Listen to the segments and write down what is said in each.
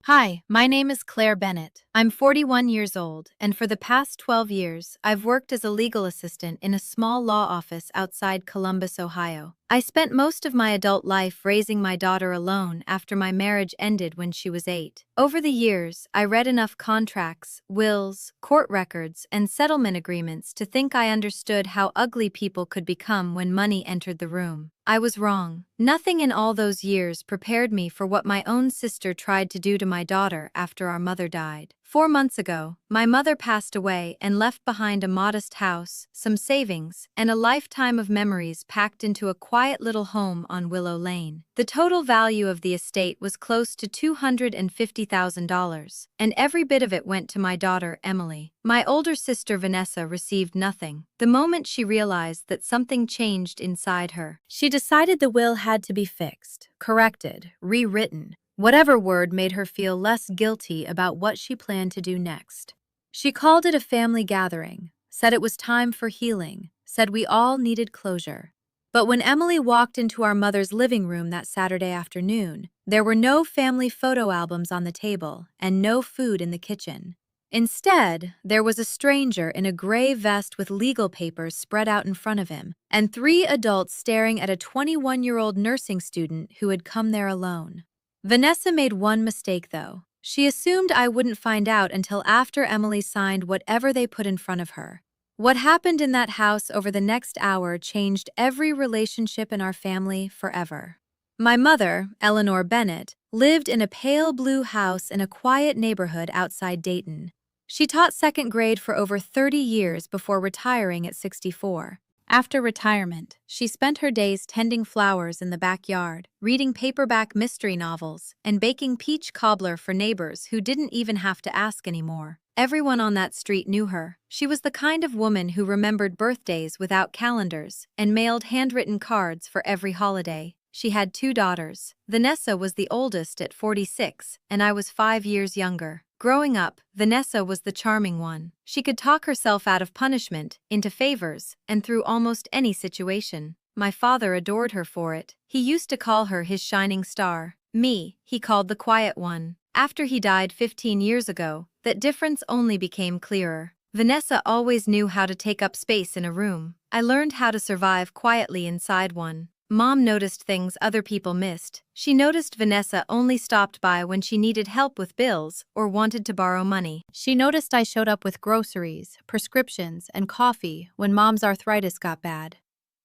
Hi, my name is Claire Bennett. I'm 41 years old, and for the past 12 years, I've worked as a legal assistant in a small law office outside Columbus, Ohio. I spent most of my adult life raising my daughter alone after my marriage ended when she was 8. Over the years, I read enough contracts, wills, court records, and settlement agreements to think I understood how ugly people could become when money entered the room. I was wrong. Nothing in all those years prepared me for what my own sister tried to do to my daughter after our mother died. 4 months ago, my mother passed away and left behind a modest house, some savings, and a lifetime of memories packed into a quiet little home on Willow Lane. The total value of the estate was close to $250,000, and every bit of it went to my daughter, Emily. My older sister, Vanessa, received nothing. The moment she realized that something changed inside her, she decided the will had to be fixed, corrected, rewritten. Whatever word made her feel less guilty about what she planned to do next. She called it a family gathering, said it was time for healing, said we all needed closure. But when Emily walked into our mother's living room that Saturday afternoon, there were no family photo albums on the table and no food in the kitchen. Instead, there was a stranger in a gray vest with legal papers spread out in front of him, and 3 adults staring at a 21-year-old nursing student who had come there alone. Vanessa made one mistake, though. She assumed I wouldn't find out until after Emily signed whatever they put in front of her. What happened in that house over the next hour changed every relationship in our family forever. My mother, Eleanor Bennett, lived in a pale blue house in a quiet neighborhood outside Dayton. She taught second grade for over 30 years before retiring at 64. After retirement, she spent her days tending flowers in the backyard, reading paperback mystery novels, and baking peach cobbler for neighbors who didn't even have to ask anymore. Everyone on that street knew her. She was the kind of woman who remembered birthdays without calendars and mailed handwritten cards for every holiday. She had 2 daughters. Vanessa was the oldest at 46, and I was 5 years younger. Growing up, Vanessa was the charming one. She could talk herself out of punishment, into favors, and through almost any situation. My father adored her for it. He used to call her his shining star. Me, he called the quiet one. After he died 15 years ago, that difference only became clearer. Vanessa always knew how to take up space in a room. I learned how to survive quietly inside one. Mom noticed things other people missed. She noticed Vanessa only stopped by when she needed help with bills or wanted to borrow money. She noticed I showed up with groceries, prescriptions, and coffee when Mom's arthritis got bad.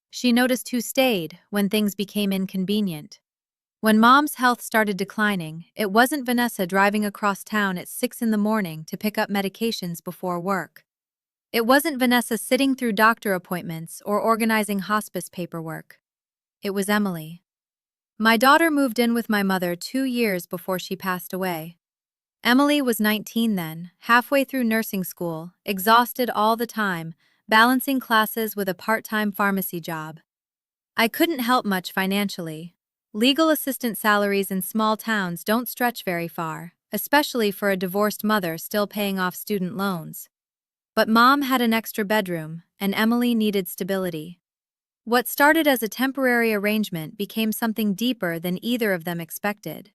She noticed who stayed when things became inconvenient. When Mom's health started declining, it wasn't Vanessa driving across town at 6 in the morning to pick up medications before work. It wasn't Vanessa sitting through doctor appointments or organizing hospice paperwork. It was Emily. My daughter moved in with my mother 2 years before she passed away. Emily was 19 then, halfway through nursing school, exhausted all the time, balancing classes with a part-time pharmacy job. I couldn't help much financially. Legal assistant salaries in small towns don't stretch very far, especially for a divorced mother still paying off student loans. But Mom had an extra bedroom, and Emily needed stability. What started as a temporary arrangement became something deeper than either of them expected.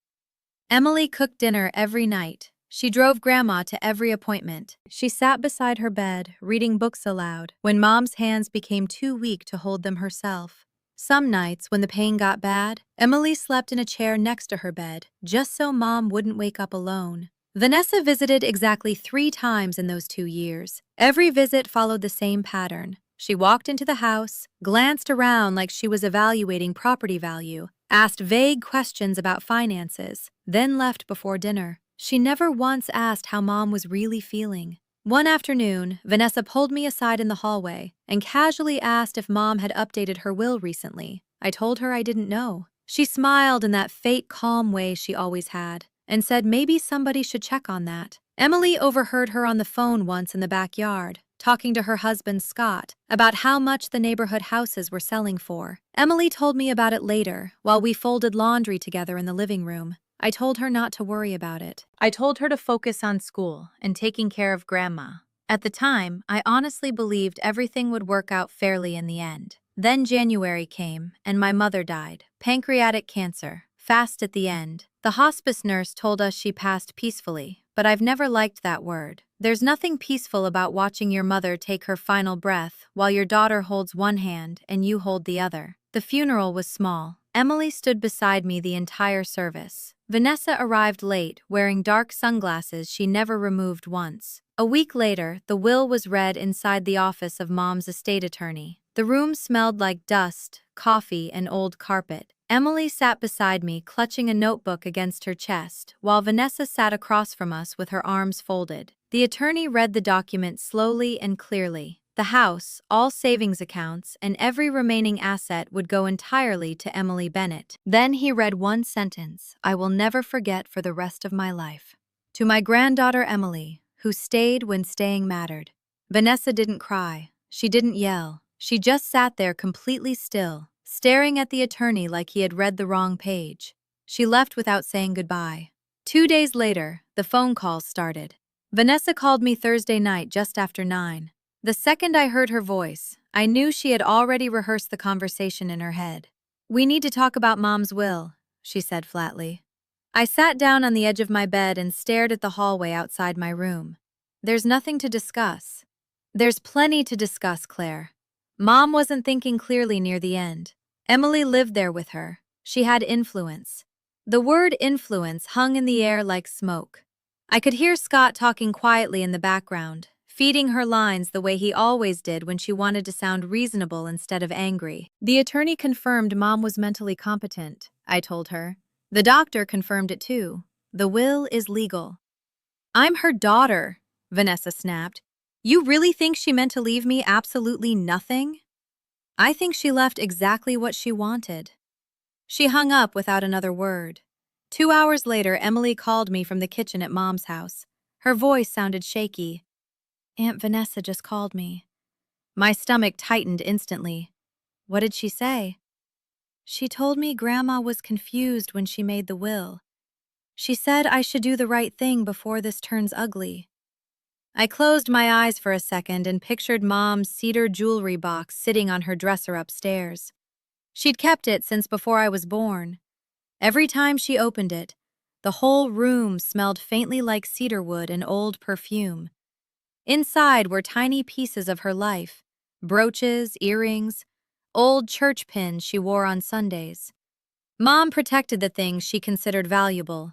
Emily cooked dinner every night. She drove Grandma to every appointment. She sat beside her bed, reading books aloud, when Mom's hands became too weak to hold them herself. Some nights, when the pain got bad, Emily slept in a chair next to her bed, just so Mom wouldn't wake up alone. Vanessa visited exactly 3 times in those 2 years. Every visit followed the same pattern. She walked into the house, glanced around like she was evaluating property value, asked vague questions about finances, then left before dinner. She never once asked how Mom was really feeling. One afternoon, Vanessa pulled me aside in the hallway and casually asked if Mom had updated her will recently. I told her I didn't know. She smiled in that fake calm way she always had and said maybe somebody should check on that. Emily overheard her on the phone once in the backyard, talking to her husband Scott about how much the neighborhood houses were selling for. Emily told me about it later, while we folded laundry together in the living room. I told her not to worry about it. I told her to focus on school and taking care of Grandma. At the time, I honestly believed everything would work out fairly in the end. Then January came, and my mother died. Pancreatic cancer, fast at the end. The The hospice nurse told us she passed peacefully, but I've never liked that word. There's nothing peaceful about watching your mother take her final breath while your daughter holds one hand and you hold the other. The funeral was small. Emily stood beside me the entire service. Vanessa arrived late, wearing dark sunglasses she never removed once. A week later, the will was read inside the office of Mom's estate attorney. The room smelled like dust, coffee, and old carpet. Emily sat beside me, clutching a notebook against her chest, while Vanessa sat across from us with her arms folded. The attorney read the document slowly and clearly. The house, all savings accounts, and every remaining asset would go entirely to Emily Bennett. Then he read one sentence I will never forget for the rest of my life. To my granddaughter Emily, who stayed when staying mattered. Vanessa didn't cry. She didn't yell. She just sat there completely still, staring at the attorney like he had read the wrong page. She left without saying goodbye. 2 days later, the phone calls started. Vanessa called me Thursday night just after 9. The second I heard her voice, I knew she had already rehearsed the conversation in her head. "We need to talk about Mom's will," she said flatly. I sat down on the edge of my bed and stared at the hallway outside my room. "There's nothing to discuss." "There's plenty to discuss, Claire. Mom wasn't thinking clearly near the end. Emily lived there with her. She had influence." The word influence hung in the air like smoke. I could hear Scott talking quietly in the background, feeding her lines the way he always did when she wanted to sound reasonable instead of angry. "The attorney confirmed Mom was mentally competent," I told her. "The doctor confirmed it too. The will is legal." "I'm her daughter," Vanessa snapped. "You really think she meant to leave me absolutely nothing?" "I think she left exactly what she wanted." She hung up without another word. 2 hours later, Emily called me from the kitchen at Mom's house. Her voice sounded shaky. "Aunt Vanessa just called me." My stomach tightened instantly. "What did she say?" "She told me Grandma was confused when she made the will. She said I should do the right thing before this turns ugly." I closed my eyes for a second and pictured Mom's cedar jewelry box sitting on her dresser upstairs. She'd kept it since before I was born. Every time she opened it, the whole room smelled faintly like cedarwood and old perfume. Inside were tiny pieces of her life, brooches, earrings, old church pins she wore on Sundays. Mom protected the things she considered valuable,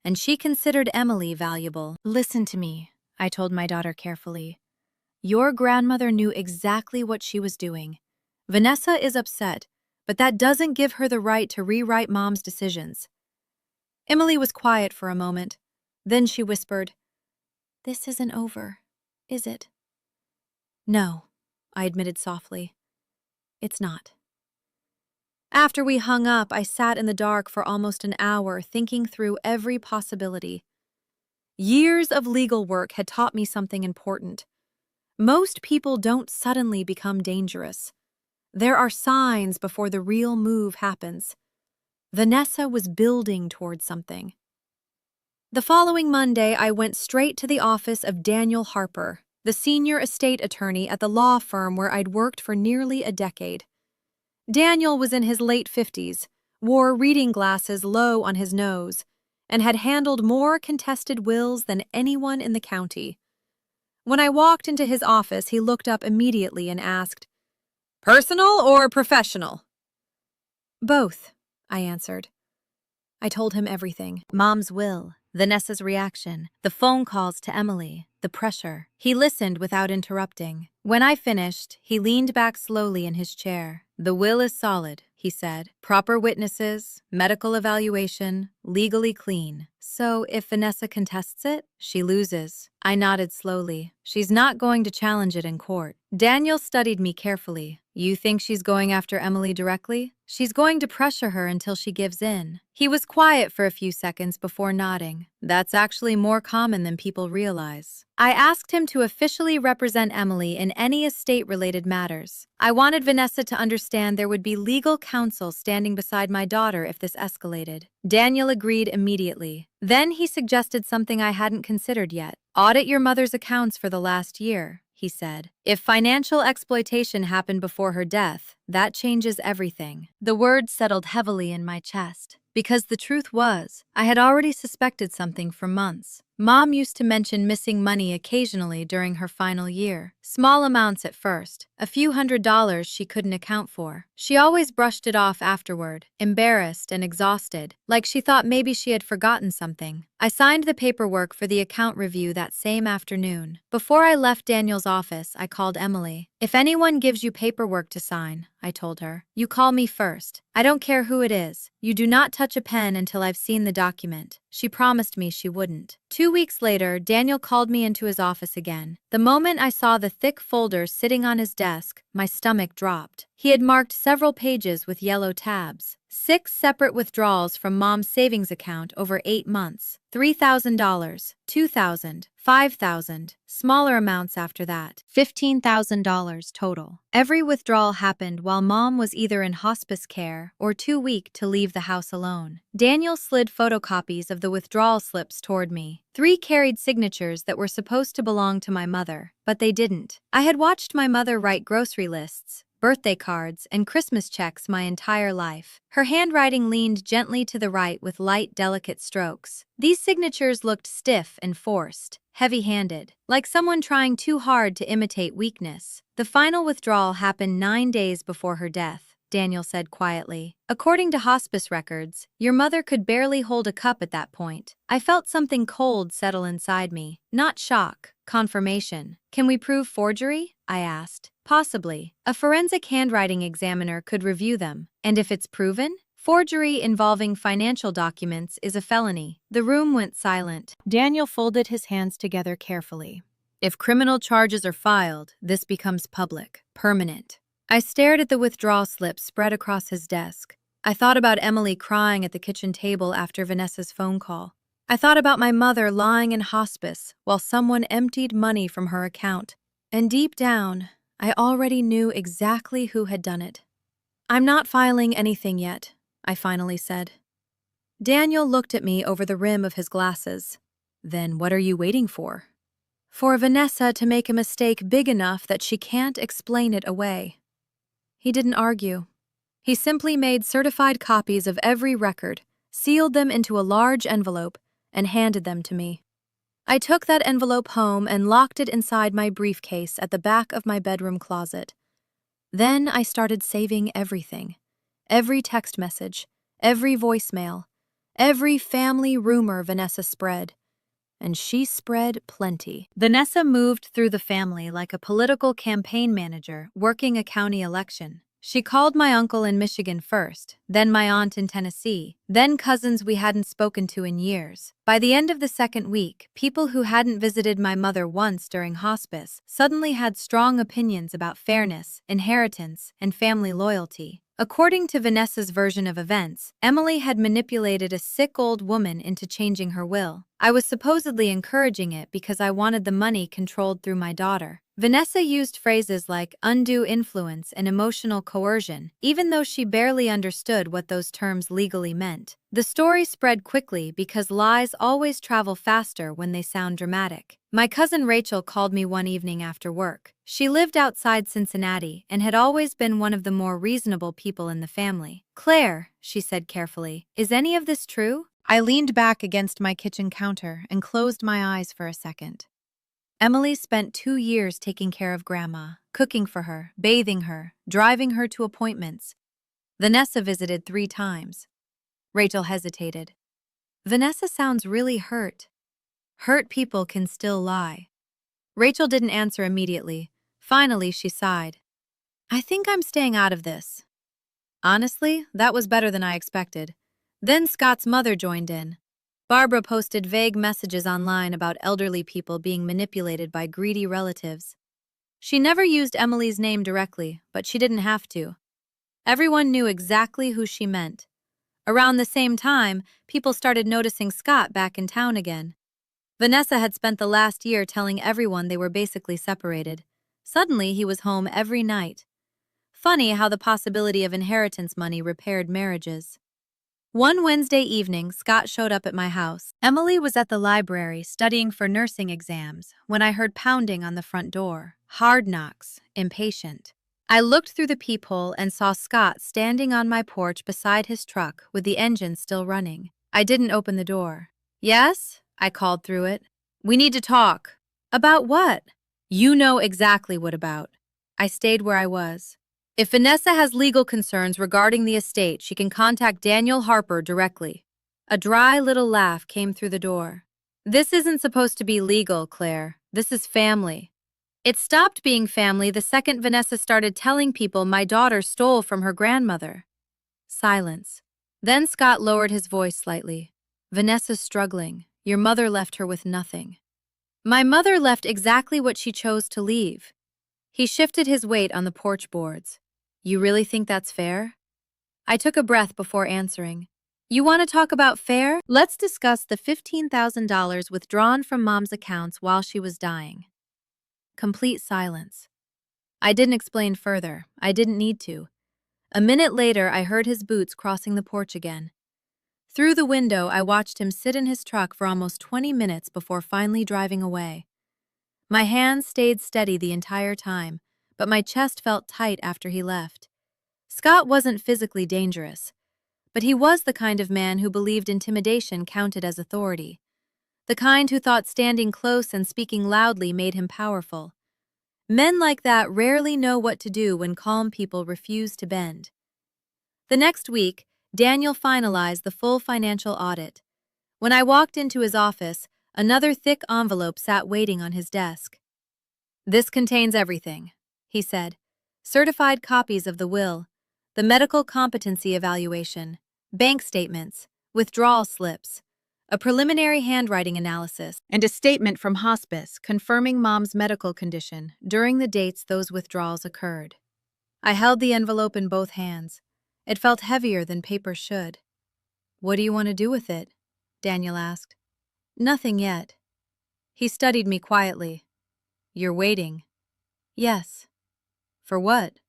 and she considered Emily valuable. "Listen to me," I told my daughter carefully. "Your grandmother knew exactly what she was doing. Vanessa is upset, but that doesn't give her the right to rewrite Mom's decisions." Emily was quiet for a moment. Then she whispered, "This isn't over, is it?" "No," I admitted softly. "It's not." After we hung up, I sat in the dark for almost an hour, thinking through every possibility. Years of legal work had taught me something important. Most people don't suddenly become dangerous. There are signs before the real move happens. Vanessa was building towards something. The following Monday, I went straight to the office of Daniel Harper, the senior estate attorney at the law firm where I'd worked for nearly a decade. Daniel was in his late 50s, wore reading glasses low on his nose, and had handled more contested wills than anyone in the county. When I walked into his office, he looked up immediately and asked, "Personal or professional?" "Both," I answered. I told him everything. Mom's will, Vanessa's reaction, the phone calls to Emily, the pressure. He listened without interrupting. When I finished, he leaned back slowly in his chair. "The will is solid," he said. "Proper witnesses, medical evaluation, legally clean. So if Vanessa contests it, she loses." I nodded slowly. "She's not going to challenge it in court." Daniel studied me carefully. "You think she's going after Emily directly?" "She's going to pressure her until she gives in." He was quiet for a few seconds before nodding. "That's actually more common than people realize." I asked him to officially represent Emily in any estate-related matters. I wanted Vanessa to understand there would be legal counsel standing beside my daughter if this escalated. Daniel agreed immediately. Then he suggested something I hadn't considered yet. "Audit your mother's accounts for the last year," he said. "If financial exploitation happened before her death, that changes everything." The words settled heavily in my chest. because the truth was, I had already suspected something for months. Mom used to mention missing money occasionally during her final year. Small amounts at first, a few $100s she couldn't account for. She always brushed it off afterward, embarrassed and exhausted, like she thought maybe she had forgotten something. I signed the paperwork for the account review that same afternoon. Before I left Daniel's office, I called Emily. "If anyone gives you paperwork to sign," I told her, "you call me first. I don't care who it is. You do not touch a pen until I've seen the document." She promised me she wouldn't. 2 weeks later, Daniel called me into his office again. The moment I saw the thick folder sitting on his desk, my stomach dropped. He had marked several pages with yellow tabs. 6 separate withdrawals from Mom's savings account over 8 months. $3,000, $2,000, $5,000, smaller amounts after that. $15,000 total. Every withdrawal happened while Mom was either in hospice care or too weak to leave the house alone. Daniel slid photocopies of the withdrawal slips toward me. 3 carried signatures that were supposed to belong to my mother, but they didn't. I had watched my mother write grocery lists, birthday cards, and Christmas checks my entire life. Her handwriting leaned gently to the right with light, delicate strokes. These signatures looked stiff and forced, heavy-handed, like someone trying too hard to imitate weakness. The final withdrawal happened 9 days before her death, Daniel said quietly. "According to hospice records, your mother could barely hold a cup at that point." I felt something cold settle inside me. Not shock, confirmation. "Can we prove forgery?" I asked. "Possibly. A forensic handwriting examiner could review them. And if it's proven? Forgery involving financial documents is a felony." The room went silent. Daniel folded his hands together carefully. "If criminal charges are filed, this becomes public, permanent." I stared at the withdrawal slips spread across his desk. I thought about Emily crying at the kitchen table after Vanessa's phone call. I thought about my mother lying in hospice while someone emptied money from her account. And deep down, I already knew exactly who had done it. "I'm not filing anything yet," I finally said. Daniel looked at me over the rim of his glasses. "Then what are you waiting for?" "For Vanessa to make a mistake big enough that she can't explain it away." He didn't argue. He simply made certified copies of every record, sealed them into a large envelope, and handed them to me. I took that envelope home and locked it inside my briefcase at the back of my bedroom closet. Then I started saving everything. Every text message, every voicemail, every family rumor Vanessa spread. And she spread plenty. Vanessa moved through the family like a political campaign manager working a county election. She called my uncle in Michigan first, then my aunt in Tennessee, then cousins we hadn't spoken to in years. By the end of the second week, people who hadn't visited my mother once during hospice suddenly had strong opinions about fairness, inheritance, and family loyalty. According to Vanessa's version of events, Emily had manipulated a sick old woman into changing her will. I was supposedly encouraging it because I wanted the money controlled through my daughter. Vanessa used phrases like undue influence and emotional coercion, even though she barely understood what those terms legally meant. The story spread quickly because lies always travel faster when they sound dramatic. My cousin Rachel called me one evening after work. She lived outside Cincinnati and had always been one of the more reasonable people in the family. "Claire," she said carefully, "is any of this true?" I leaned back against my kitchen counter and closed my eyes for a second. Emily spent 2 years taking care of Grandma, cooking for her, bathing her, driving her to appointments. Vanessa visited 3 times. Rachel hesitated. "Vanessa sounds really hurt." "Hurt people can still lie." Rachel didn't answer immediately. Finally, she sighed. "I think I'm staying out of this." Honestly, that was better than I expected. Then Scott's mother joined in. Barbara posted vague messages online about elderly people being manipulated by greedy relatives. She never used Emily's name directly, but she didn't have to. Everyone knew exactly who she meant. Around the same time, people started noticing Scott back in town again. Vanessa had spent the last year telling everyone they were basically separated. Suddenly, he was home every night. Funny how the possibility of inheritance money repaired marriages. One Wednesday evening, Scott showed up at my house. Emily was at the library studying for nursing exams when I heard pounding on the front door. Hard knocks, impatient. I looked through the peephole and saw Scott standing on my porch beside his truck with the engine still running. I didn't open the door. "Yes?" I called through it. "We need to talk." "About what?" "You know exactly what about." I stayed where I was. "If Vanessa has legal concerns regarding the estate, she can contact Daniel Harper directly." A dry little laugh came through the door. "This isn't supposed to be legal, Claire. This is family." It stopped being family the second Vanessa started telling people my daughter stole from her grandmother. Silence. Then Scott lowered his voice slightly. "Vanessa's struggling. Your mother left her with nothing." "My mother left exactly what she chose to leave." He shifted his weight on the porch boards. "You really think that's fair?" I took a breath before answering. "You want to talk about fair? Let's discuss the $15,000 withdrawn from Mom's accounts while she was dying." Complete silence. I didn't explain further. I didn't need to. A minute later, I heard his boots crossing the porch again. Through the window, I watched him sit in his truck for almost 20 minutes before finally driving away. My hands stayed steady the entire time, but my chest felt tight after he left. Scott wasn't physically dangerous, but he was the kind of man who believed intimidation counted as authority. The kind who thought standing close and speaking loudly made him powerful. Men like that rarely know what to do when calm people refuse to bend. The next week, Daniel finalized the full financial audit. When I walked into his office, another thick envelope sat waiting on his desk. "This contains everything," he said. "Certified copies of the will, the medical competency evaluation, bank statements, withdrawal slips, a preliminary handwriting analysis, and a statement from hospice confirming Mom's medical condition during the dates those withdrawals occurred." I held the envelope in both hands. It felt heavier than paper should. "What do you want to do with it?" Daniel asked. "Nothing yet." He studied me quietly. "You're waiting." "Yes." "For what?"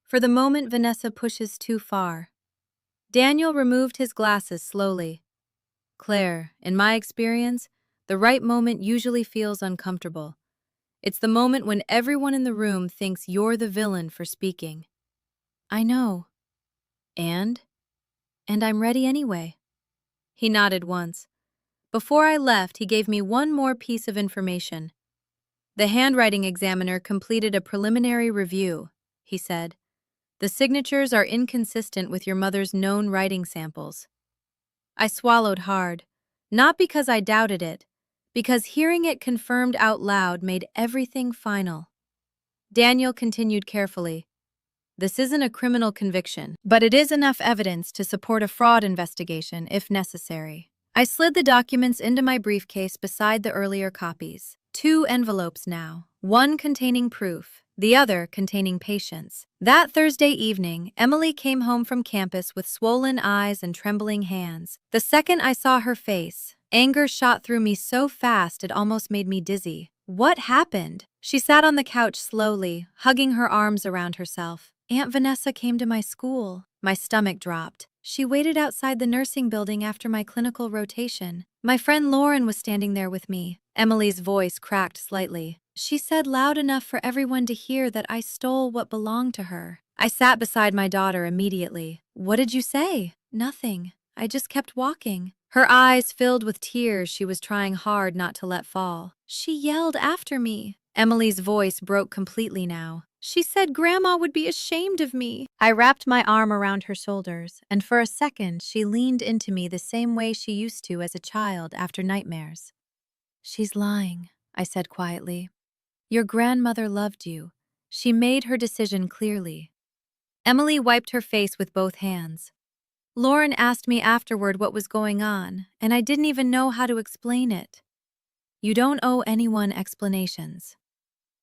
"For the moment Vanessa pushes too far." Daniel removed his glasses slowly. "Claire, in my experience, the right moment usually feels uncomfortable. It's the moment when everyone in the room thinks you're the villain for speaking." "I know." "And?" "And I'm ready anyway." He nodded once. Before I left, he gave me one more piece of information. "The handwriting examiner completed a preliminary review," he said. "The signatures are inconsistent with your mother's known writing samples." I swallowed hard, not because I doubted it, because hearing it confirmed out loud made everything final. Daniel continued carefully. "This isn't a criminal conviction, but it is enough evidence to support a fraud investigation if necessary." I slid the documents into my briefcase beside the earlier copies. 2 envelopes now, one containing proof, the other containing patience. That Thursday evening, Emily came home from campus with swollen eyes and trembling hands. The second I saw her face, anger shot through me so fast it almost made me dizzy. "What happened?" She sat on the couch slowly, hugging her arms around herself. "Aunt Vanessa came to my school." My stomach dropped. "She waited outside the nursing building after my clinical rotation. My friend Lauren was standing there with me." Emily's voice cracked slightly. "She said loud enough for everyone to hear that I stole what belonged to her." I sat beside my daughter immediately. "What did you say?" "Nothing. I just kept walking." Her eyes filled with tears she was trying hard not to let fall. "She yelled after me." Emily's voice broke completely now. "She said Grandma would be ashamed of me." I wrapped my arm around her shoulders, and for a second she leaned into me the same way she used to as a child after nightmares. "She's lying," I said quietly. "Your grandmother loved you. She made her decision clearly." Emily wiped her face with both hands. "Lauren asked me afterward what was going on, and I didn't even know how to explain it." "You don't owe anyone explanations."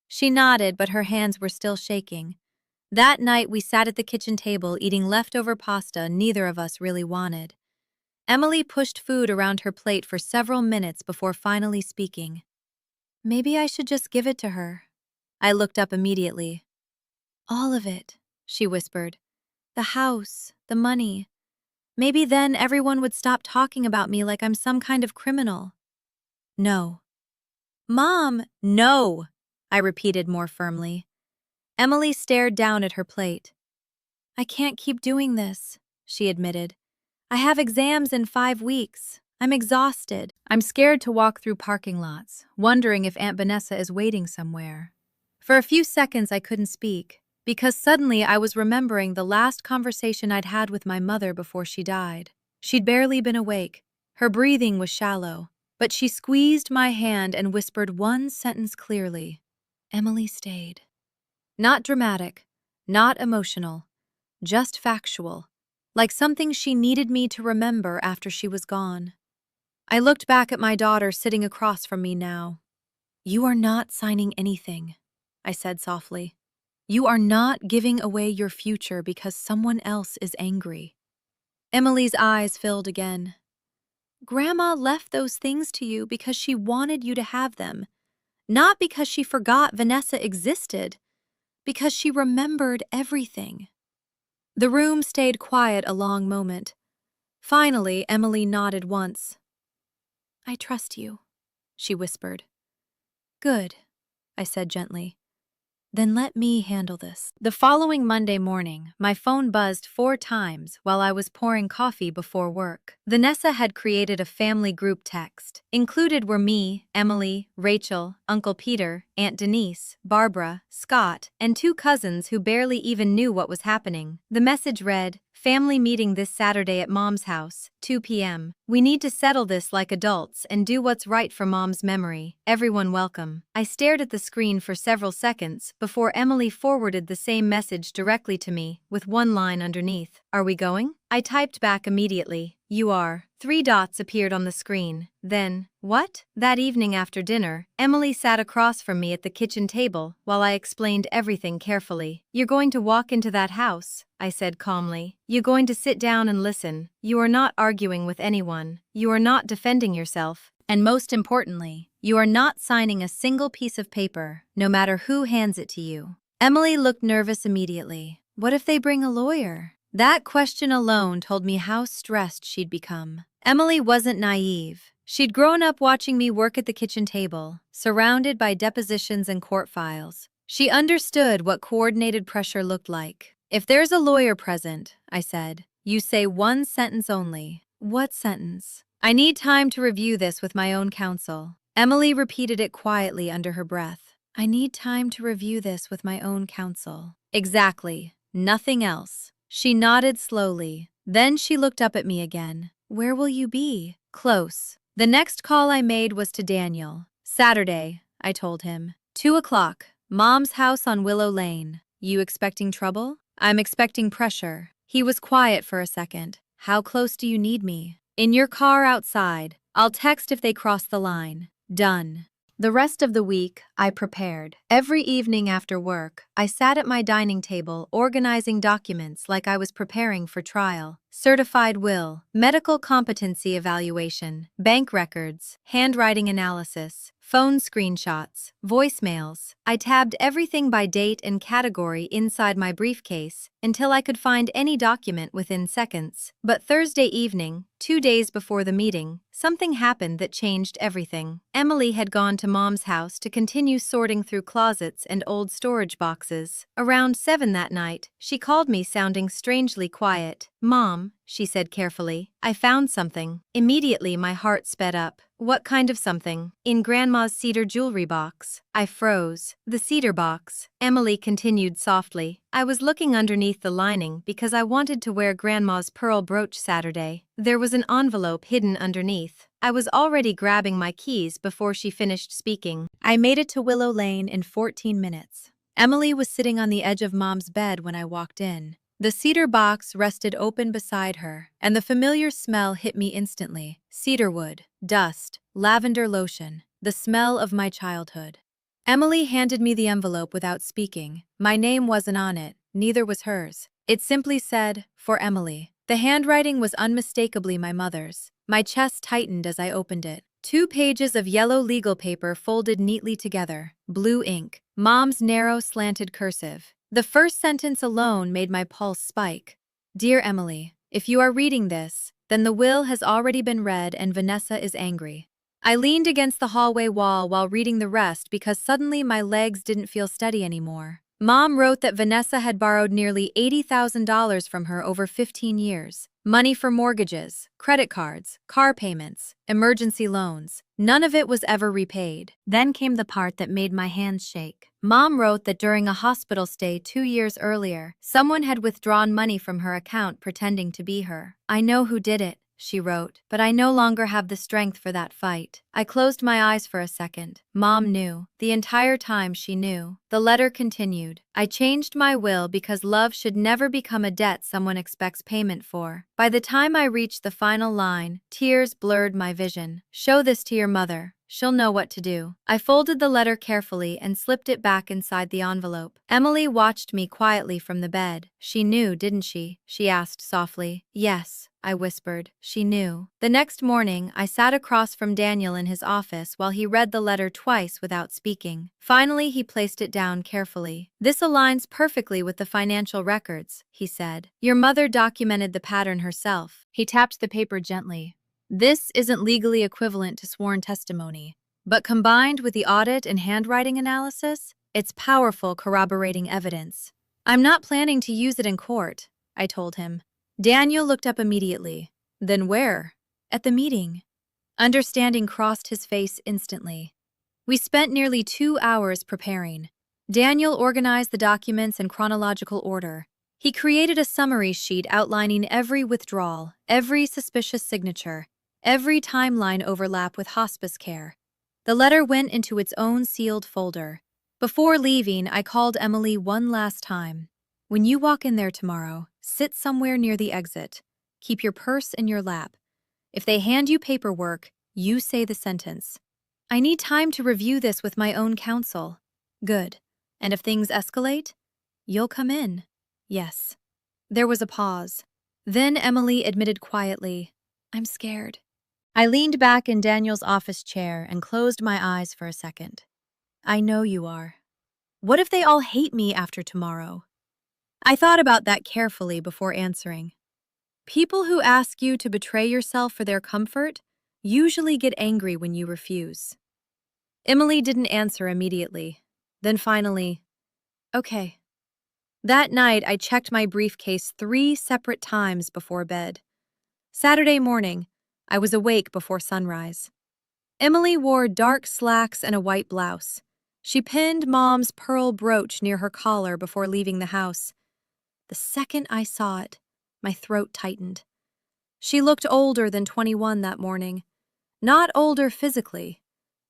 She nodded, but her hands were still shaking. That night we sat at the kitchen table eating leftover pasta neither of us really wanted. Emily pushed food around her plate for several minutes before finally speaking. "Maybe I should just give it to her." I looked up immediately. "All of it," she whispered. "The house, the money. Maybe then everyone would stop talking about me like I'm some kind of criminal." "No." "Mom, no!" I repeated more firmly. Emily stared down at her plate. I can't keep doing this, she admitted. I have exams in 5 weeks. I'm exhausted. I'm scared to walk through parking lots, wondering if Aunt Vanessa is waiting somewhere. For a few seconds I couldn't speak, because suddenly I was remembering the last conversation I'd had with my mother before she died. She'd barely been awake. Her breathing was shallow, but she squeezed my hand and whispered one sentence clearly. Emily stayed. Not dramatic, not emotional, just factual, like something she needed me to remember after she was gone. I looked back at my daughter sitting across from me now. You are not signing anything, I said softly. You are not giving away your future because someone else is angry. Emily's eyes filled again. Grandma left those things to you because she wanted you to have them, not because she forgot Vanessa existed, because she remembered everything. The room stayed quiet a long moment. Finally, Emily nodded once. I trust you, she whispered. Good, I said gently. Then let me handle this. The following Monday morning, my phone buzzed 4 times while I was pouring coffee before work. Vanessa had created a family group text. Included were me, Emily, Rachel, Uncle Peter, Aunt Denise, Barbara, Scott, and 2 cousins who barely even knew what was happening. The message read, Family meeting this Saturday at Mom's house, 2 p.m. We need to settle this like adults and do what's right for Mom's memory. Everyone welcome. I stared at the screen for several seconds before Emily forwarded the same message directly to me, with one line underneath. Are we going? I typed back immediately. You are. 3 dots appeared on the screen. Then, what? That evening after dinner, Emily sat across from me at the kitchen table while I explained everything carefully. You're going to walk into that house, I said calmly. You're going to sit down and listen. You are not arguing with anyone. You are not defending yourself. And most importantly, you are not signing a single piece of paper, no matter who hands it to you. Emily looked nervous immediately. What if they bring a lawyer? That question alone told me how stressed she'd become. Emily wasn't naive. She'd grown up watching me work at the kitchen table, surrounded by depositions and court files. She understood what coordinated pressure looked like. If there's a lawyer present, I said, you say one sentence only. What sentence? I need time to review this with my own counsel. Emily repeated it quietly under her breath. I need time to review this with my own counsel. Exactly. Nothing else. She nodded slowly. Then she looked up at me again. Where will you be? Close. The next call I made was to Daniel. Saturday, I told him. 2 o'clock. Mom's house on Willow Lane. You expecting trouble? I'm expecting pressure. He was quiet for a second. How close do you need me? In your car outside. I'll text if they cross the line. Done. The rest of the week, I prepared. Every evening after work, I sat at my dining table organizing documents like I was preparing for trial. Certified will, medical competency evaluation, bank records, handwriting analysis, phone screenshots, voicemails. I tabbed everything by date and category inside my briefcase until I could find any document within seconds. But Thursday evening, 2 days before the meeting, something happened that changed everything. Emily had gone to Mom's house to continue sorting through closets and old storage boxes. Around 7 that night, she called me sounding strangely quiet. Mom, she said carefully, I found something. Immediately my heart sped up. What kind of something? In Grandma's cedar jewelry box. I froze. The cedar box. Emily continued softly. I was looking underneath the lining because I wanted to wear Grandma's pearl brooch Saturday. There was an envelope hidden underneath. I was already grabbing my keys before she finished speaking. I made it to Willow Lane in 14 minutes. Emily was sitting on the edge of Mom's bed when I walked in. The cedar box rested open beside her, and the familiar smell hit me instantly. Cedarwood, dust, lavender lotion, the smell of my childhood. Emily handed me the envelope without speaking. My name wasn't on it, neither was hers. It simply said, "For Emily." The handwriting was unmistakably my mother's. My chest tightened as I opened it. 2 pages of yellow legal paper folded neatly together, blue ink, Mom's narrow slanted cursive. The first sentence alone made my pulse spike. Dear Emily, if you are reading this, then the will has already been read and Vanessa is angry. I leaned against the hallway wall while reading the rest because suddenly my legs didn't feel steady anymore. Mom wrote that Vanessa had borrowed nearly $80,000 from her over 15 years. Money for mortgages, credit cards, car payments, emergency loans. None of it was ever repaid. Then came the part that made my hands shake. Mom wrote that during a hospital stay 2 years earlier, someone had withdrawn money from her account pretending to be her. I know who did it, she wrote, but I no longer have the strength for that fight. I closed my eyes for a second. Mom knew. The entire time she knew. The letter continued. I changed my will because love should never become a debt someone expects payment for. By the time I reached the final line, tears blurred my vision. Show this to your mother. She'll know what to do. I folded the letter carefully and slipped it back inside the envelope. Emily watched me quietly from the bed. She knew, didn't she? She asked softly. Yes, I whispered. She knew. The next morning, I sat across from Daniel in his office while he read the letter twice without speaking. Finally, he placed it down carefully. This aligns perfectly with the financial records, he said. Your mother documented the pattern herself. He tapped the paper gently. This isn't legally equivalent to sworn testimony, but combined with the audit and handwriting analysis, it's powerful corroborating evidence. I'm not planning to use it in court, I told him. Daniel looked up immediately. Then where? At the meeting. Understanding crossed his face instantly. We spent nearly 2 hours preparing. Daniel organized the documents in chronological order. He created a summary sheet outlining every withdrawal, every suspicious signature, every timeline overlap with hospice care. The letter went into its own sealed folder. Before leaving, I called Emily one last time. When you walk in there tomorrow, sit somewhere near the exit. Keep your purse in your lap. If they hand you paperwork, you say the sentence. I need time to review this with my own counsel. Good. And if things escalate, you'll come in. Yes. There was a pause. Then Emily admitted quietly, I'm scared. I leaned back in Daniel's office chair and closed my eyes for a second. I know you are. What if they all hate me after tomorrow? I thought about that carefully before answering. People who ask you to betray yourself for their comfort usually get angry when you refuse. Emily didn't answer immediately. Then finally, okay. That night, I checked my briefcase 3 separate times before bed. Saturday morning, I was awake before sunrise. Emily wore dark slacks and a white blouse. She pinned Mom's pearl brooch near her collar before leaving the house. The second I saw it, my throat tightened. She looked older than 21 that morning. Not older physically,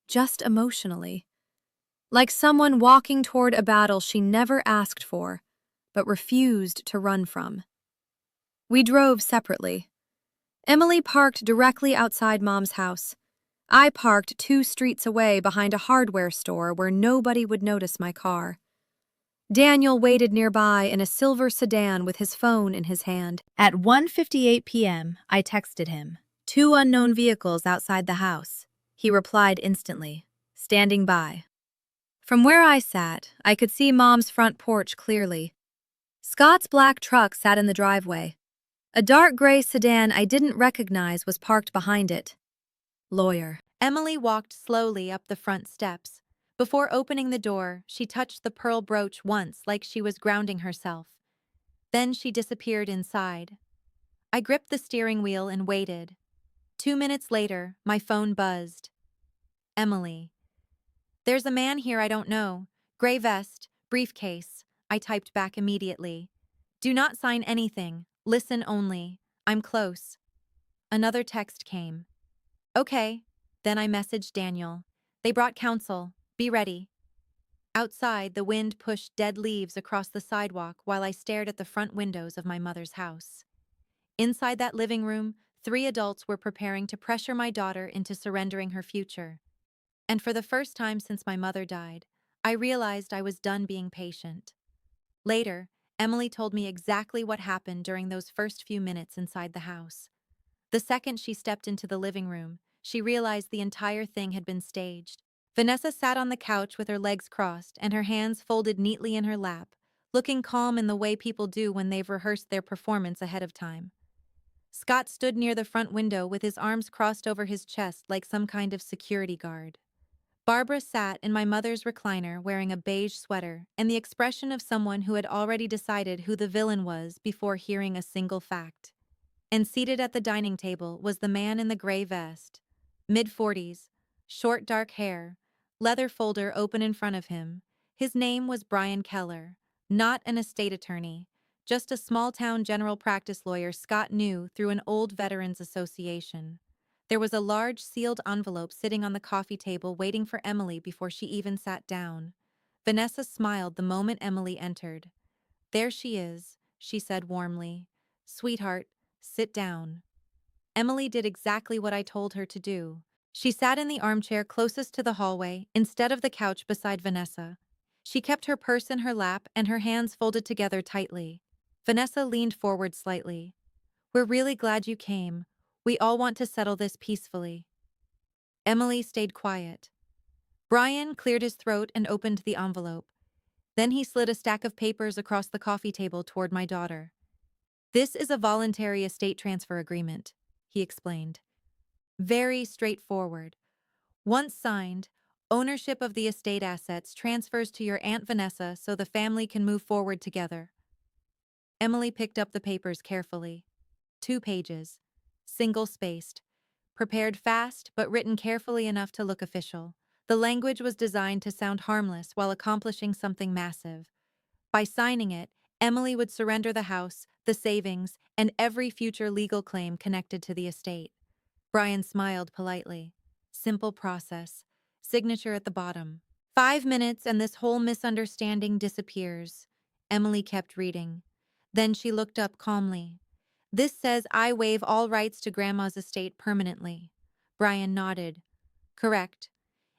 just emotionally. Like someone walking toward a battle she never asked for, but refused to run from. We drove separately. Emily parked directly outside Mom's house. I parked 2 streets away behind a hardware store where nobody would notice my car. Daniel waited nearby in a silver sedan with his phone in his hand. At 1:58 p.m., I texted him. 2 unknown vehicles outside the house. He replied instantly, standing by. From where I sat, I could see Mom's front porch clearly. Scott's black truck sat in the driveway. A dark gray sedan I didn't recognize was parked behind it. Lawyer. Emily walked slowly up the front steps. Before opening the door, she touched the pearl brooch once like she was grounding herself. Then she disappeared inside. I gripped the steering wheel and waited. 2 minutes later, my phone buzzed. Emily. There's a man here I don't know. Gray vest, briefcase. I typed back immediately. Do not sign anything. Listen only. I'm close. Another text came. Okay. Then I messaged Daniel. They brought counsel. Be ready. Outside, the wind pushed dead leaves across the sidewalk while I stared at the front windows of my mother's house. Inside that living room, 3 adults were preparing to pressure my daughter into surrendering her future. And for the first time since my mother died, I realized I was done being patient. Later, Emily told me exactly what happened during those first few minutes inside the house. The second she stepped into the living room, she realized the entire thing had been staged. Vanessa sat on the couch with her legs crossed and her hands folded neatly in her lap, looking calm in the way people do when they've rehearsed their performance ahead of time. Scott stood near the front window with his arms crossed over his chest like some kind of security guard. Barbara sat in my mother's recliner wearing a beige sweater and the expression of someone who had already decided who the villain was before hearing a single fact. And seated at the dining table was the man in the gray vest. Mid-40s, short dark hair, leather folder open in front of him. His name was Brian Keller, not an estate attorney, just a small-town general practice lawyer Scott knew through an old veterans association. There was a large sealed envelope sitting on the coffee table waiting for Emily before she even sat down. Vanessa smiled the moment Emily entered. "There she is," she said warmly. "Sweetheart, sit down." Emily did exactly what I told her to do. She sat in the armchair closest to the hallway instead of the couch beside Vanessa. She kept her purse in her lap and her hands folded together tightly. Vanessa leaned forward slightly. "We're really glad you came. We all want to settle this peacefully." Emily stayed quiet. Brian cleared his throat and opened the envelope. Then he slid a stack of papers across the coffee table toward my daughter. "This is a voluntary estate transfer agreement," he explained. "Very straightforward. Once signed, ownership of the estate assets transfers to your Aunt Vanessa so the family can move forward together." Emily picked up the papers carefully. 2 pages. Single-spaced. Prepared fast, but written carefully enough to look official. The language was designed to sound harmless while accomplishing something massive. By signing it, Emily would surrender the house, the savings, and every future legal claim connected to the estate. Brian smiled politely. Simple process. Signature at the bottom. 5 minutes and this whole misunderstanding disappears. Emily kept reading. Then she looked up calmly. "This says I waive all rights to Grandma's estate permanently." Brian nodded. "Correct.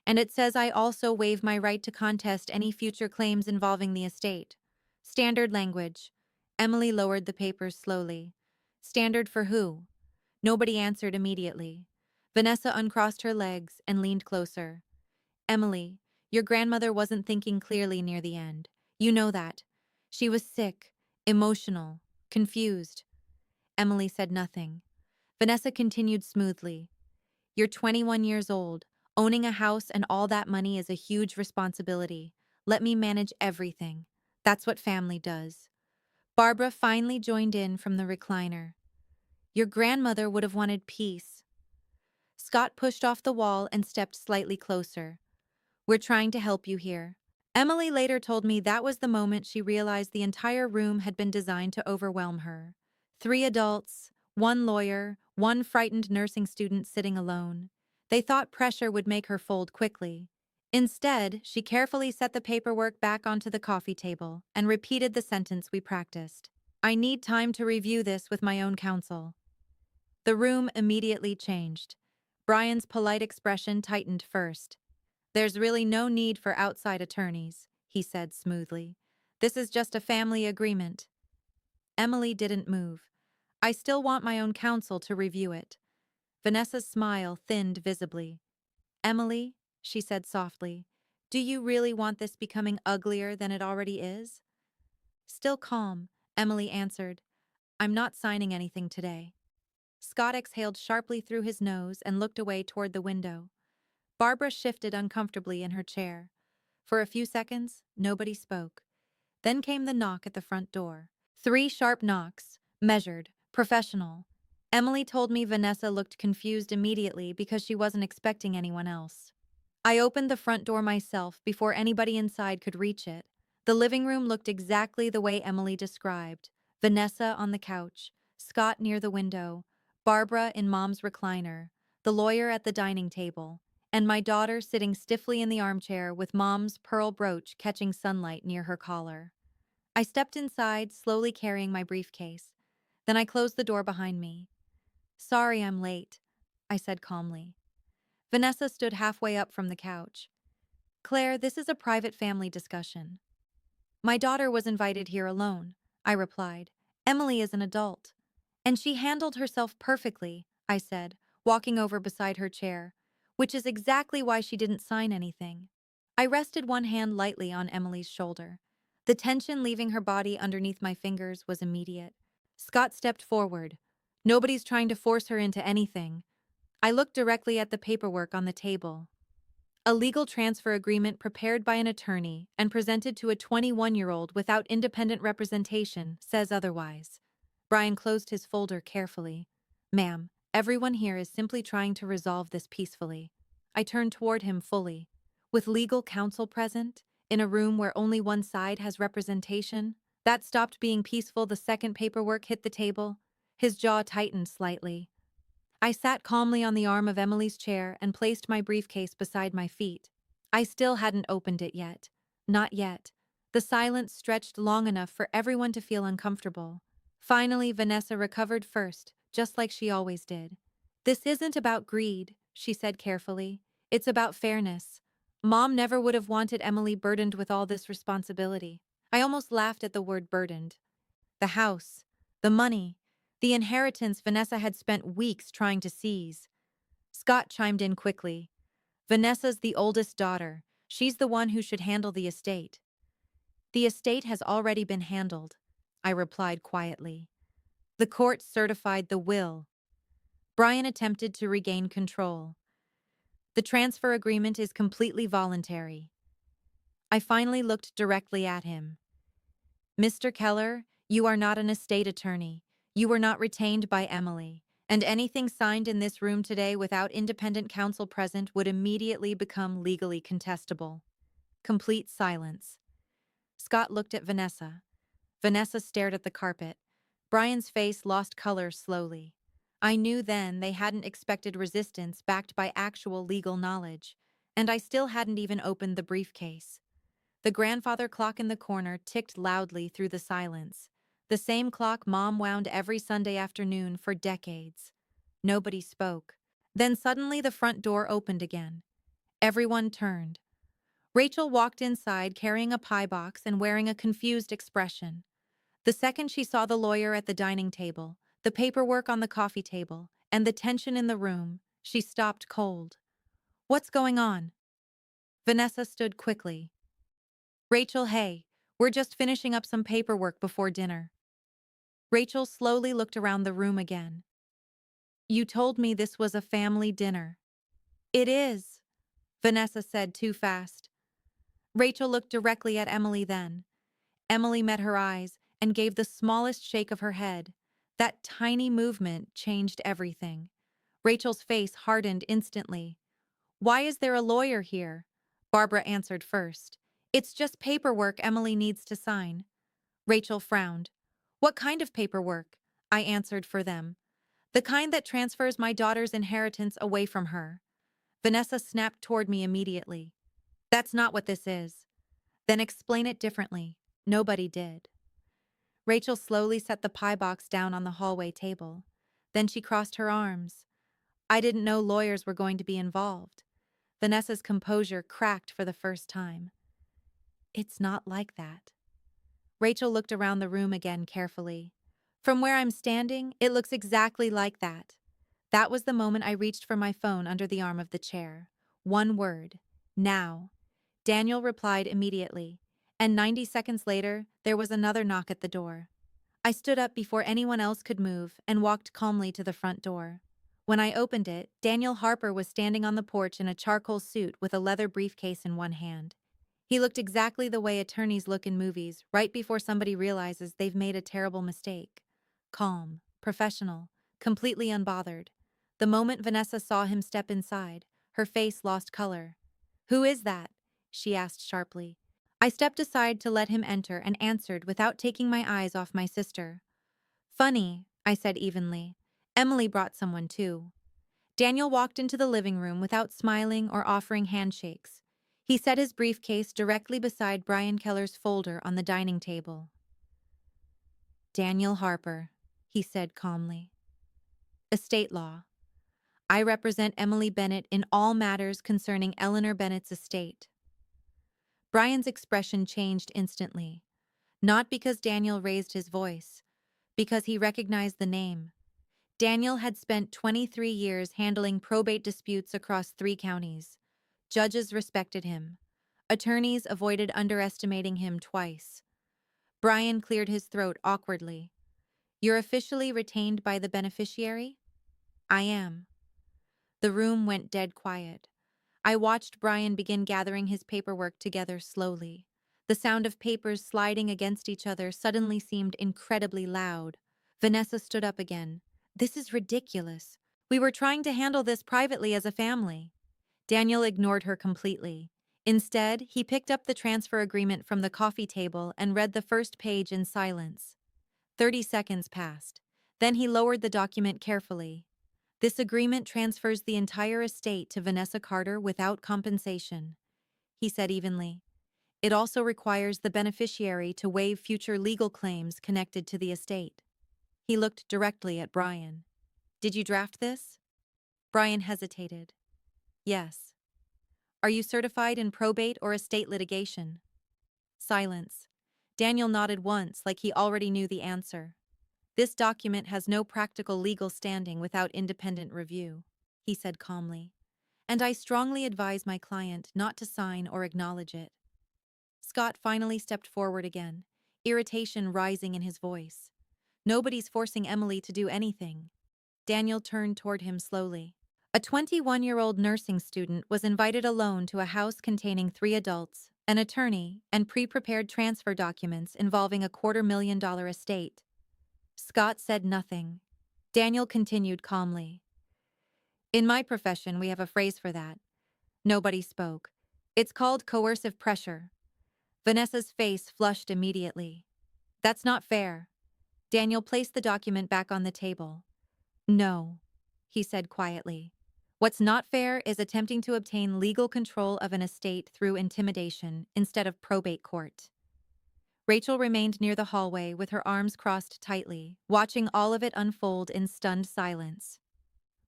And it says I also waive my right to contest any future claims involving the estate." Standard language. Emily lowered the papers slowly. "Standard for who?" Nobody answered immediately. Vanessa uncrossed her legs and leaned closer. "Emily, your grandmother wasn't thinking clearly near the end. You know that. She was sick, emotional, confused." Emily said nothing. Vanessa continued smoothly. "You're 21 years old. Owning a house and all that money is a huge responsibility. Let me manage everything. That's what family does." Barbara finally joined in from the recliner. "Your grandmother would have wanted peace." Scott pushed off the wall and stepped slightly closer. "We're trying to help you here." Emily later told me that was the moment she realized the entire room had been designed to overwhelm her. 3 adults, one lawyer, one frightened nursing student sitting alone. They thought pressure would make her fold quickly. Instead, she carefully set the paperwork back onto the coffee table and repeated the sentence we practiced. "I need time to review this with my own counsel." The room immediately changed. Brian's polite expression tightened first. "There's really no need for outside attorneys," he said smoothly. "This is just a family agreement." Emily didn't move. "I still want my own counsel to review it." Vanessa's smile thinned visibly. "Emily," she said softly, "do you really want this becoming uglier than it already is?" Still calm, Emily answered, "I'm not signing anything today." Scott exhaled sharply through his nose and looked away toward the window. Barbara shifted uncomfortably in her chair. For a few seconds, nobody spoke. Then came the knock at the front door. 3 sharp knocks, measured, professional. Emily told me Vanessa looked confused immediately because she wasn't expecting anyone else. I opened the front door myself before anybody inside could reach it. The living room looked exactly the way Emily described. Vanessa on the couch, Scott near the window, Barbara in Mom's recliner, the lawyer at the dining table, and my daughter sitting stiffly in the armchair with Mom's pearl brooch catching sunlight near her collar. I stepped inside, slowly carrying my briefcase. Then I closed the door behind me. "Sorry I'm late," I said calmly. Vanessa stood halfway up from the couch. "Claire, this is a private family discussion." "My daughter was invited here alone," I replied. "Emily is an adult." "And she handled herself perfectly," I said, walking over beside her chair, "which is exactly why she didn't sign anything." I rested one hand lightly on Emily's shoulder. The tension leaving her body underneath my fingers was immediate. Scott stepped forward. "Nobody's trying to force her into anything." I looked directly at the paperwork on the table. A legal transfer agreement prepared by an attorney and presented to a 21-year-old without independent representation says otherwise. Brian closed his folder carefully. Ma'am, everyone here is simply trying to resolve this peacefully. I turned toward him fully. With legal counsel present, in a room where only one side has representation, that stopped being peaceful the second paperwork hit the table. His jaw tightened slightly. I sat calmly on the arm of Emily's chair and placed my briefcase beside my feet. I still hadn't opened it yet. Not yet. The silence stretched long enough for everyone to feel uncomfortable. Finally, Vanessa recovered first, just like she always did. This isn't about greed, she said carefully. It's about fairness. Mom never would have wanted Emily burdened with all this responsibility. I almost laughed at the word burdened. The house, the money, the inheritance Vanessa had spent weeks trying to seize. Scott chimed in quickly. Vanessa's the oldest daughter. She's the one who should handle the estate. The estate has already been handled, I replied quietly. The court certified the will. Brian attempted to regain control. The transfer agreement is completely voluntary. I finally looked directly at him. Mr. Keller, you are not an estate attorney. You were not retained by Emily, and anything signed in this room today without independent counsel present would immediately become legally contestable. Complete silence. Scott looked at Vanessa. Vanessa stared at the carpet. Brian's face lost color slowly. I knew then they hadn't expected resistance backed by actual legal knowledge, and I still hadn't even opened the briefcase. The grandfather clock in the corner ticked loudly through the silence. The same clock Mom wound every Sunday afternoon for decades. Nobody spoke. Then suddenly the front door opened again. Everyone turned. Rachel walked inside carrying a pie box and wearing a confused expression. The second she saw the lawyer at the dining table, the paperwork on the coffee table, and the tension in the room, she stopped cold. What's going on? Vanessa stood quickly. Rachel, hey, we're just finishing up some paperwork before dinner. Rachel slowly looked around the room again. You told me this was a family dinner. It is, Vanessa said too fast. Rachel looked directly at Emily then. Emily met her eyes and gave the smallest shake of her head. That tiny movement changed everything. Rachel's face hardened instantly. Why is there a lawyer here? Barbara answered first. It's just paperwork Emily needs to sign. Rachel frowned. What kind of paperwork? I answered for them. The kind that transfers my daughter's inheritance away from her. Vanessa snapped toward me immediately. That's not what this is. Then explain it differently. Nobody did. Rachel slowly set the pie box down on the hallway table. Then she crossed her arms. I didn't know lawyers were going to be involved. Vanessa's composure cracked for the first time. It's not like that. Rachel looked around the room again carefully. From where I'm standing, it looks exactly like that. That was the moment I reached for my phone under the arm of the chair. One word. Now. Daniel replied immediately, and 90 seconds later, there was another knock at the door. I stood up before anyone else could move and walked calmly to the front door. When I opened it, Daniel Harper was standing on the porch in a charcoal suit with a leather briefcase in one hand. He looked exactly the way attorneys look in movies, right before somebody realizes they've made a terrible mistake. Calm, professional, completely unbothered. The moment Vanessa saw him step inside, her face lost color. Who is that? She asked sharply. I stepped aside to let him enter and answered without taking my eyes off my sister. Funny, I said evenly. Emily brought someone too. Daniel walked into the living room without smiling or offering handshakes. He set his briefcase directly beside Brian Keller's folder on the dining table. Daniel Harper, he said calmly. Estate law. I represent Emily Bennett in all matters concerning Eleanor Bennett's estate. Brian's expression changed instantly, not because Daniel raised his voice, because he recognized the name. Daniel had spent 23 years handling probate disputes across 3 counties. Judges respected him. Attorneys avoided underestimating him twice. Brian cleared his throat awkwardly. You're officially retained by the beneficiary? I am. The room went dead quiet. I watched Brian begin gathering his paperwork together slowly. The sound of papers sliding against each other suddenly seemed incredibly loud. Vanessa stood up again. "This is ridiculous. We were trying to handle this privately as a family." Daniel ignored her completely. Instead, he picked up the transfer agreement from the coffee table and read the first page in silence. 30 seconds passed. Then he lowered the document carefully. "This agreement transfers the entire estate to Vanessa Carter without compensation," he said evenly. "It also requires the beneficiary to waive future legal claims connected to the estate." He looked directly at Brian. "Did you draft this?" Brian hesitated. "Yes." "Are you certified in probate or estate litigation?" Silence. Daniel nodded once, like he already knew the answer. "This document has no practical legal standing without independent review," he said calmly. "And I strongly advise my client not to sign or acknowledge it." Scott finally stepped forward again, irritation rising in his voice. "Nobody's forcing Emily to do anything." Daniel turned toward him slowly. A 21-year-old nursing student was invited alone to a house containing 3 adults, an attorney, and pre-prepared transfer documents involving a $250,000 estate. Scott said nothing. Daniel continued calmly. "In my profession, we have a phrase for that." Nobody spoke. "It's called coercive pressure." Vanessa's face flushed immediately. "That's not fair." Daniel placed the document back on the table. "No," he said quietly. "What's not fair is attempting to obtain legal control of an estate through intimidation instead of probate court." Rachel remained near the hallway with her arms crossed tightly, watching all of it unfold in stunned silence.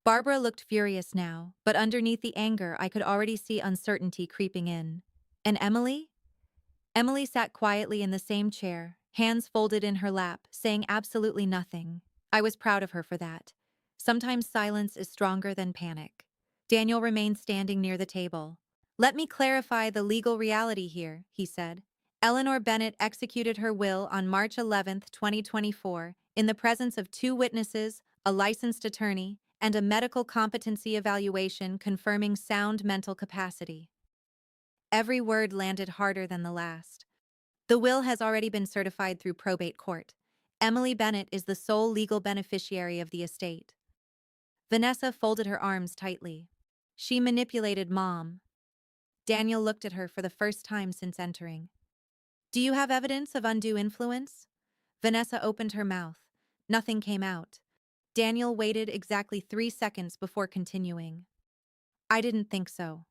Barbara looked furious now, but underneath the anger I could already see uncertainty creeping in. "And Emily?" Emily sat quietly in the same chair, hands folded in her lap, saying absolutely nothing. I was proud of her for that. Sometimes silence is stronger than panic. Daniel remained standing near the table. "Let me clarify the legal reality here," he said. "Eleanor Bennett executed her will on March 11, 2024, in the presence of 2 witnesses, a licensed attorney, and a medical competency evaluation confirming sound mental capacity." Every word landed harder than the last. "The will has already been certified through probate court. Emily Bennett is the sole legal beneficiary of the estate." Vanessa folded her arms tightly. "She manipulated Mom." Daniel looked at her for the first time since entering. "Do you have evidence of undue influence?" Vanessa opened her mouth. Nothing came out. Daniel waited exactly 3 seconds before continuing. "I didn't think so."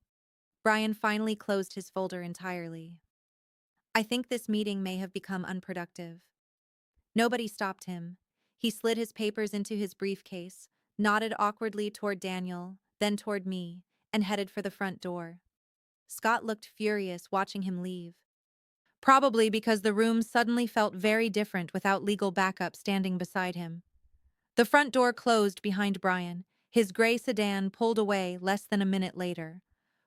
Brian finally closed his folder entirely. "I think this meeting may have become unproductive." Nobody stopped him. He slid his papers into his briefcase, nodded awkwardly toward Daniel, then toward me, and headed for the front door. Scott looked furious, watching him leave. Probably because the room suddenly felt very different without legal backup standing beside him. The front door closed behind Brian, his gray sedan pulled away less than a minute later.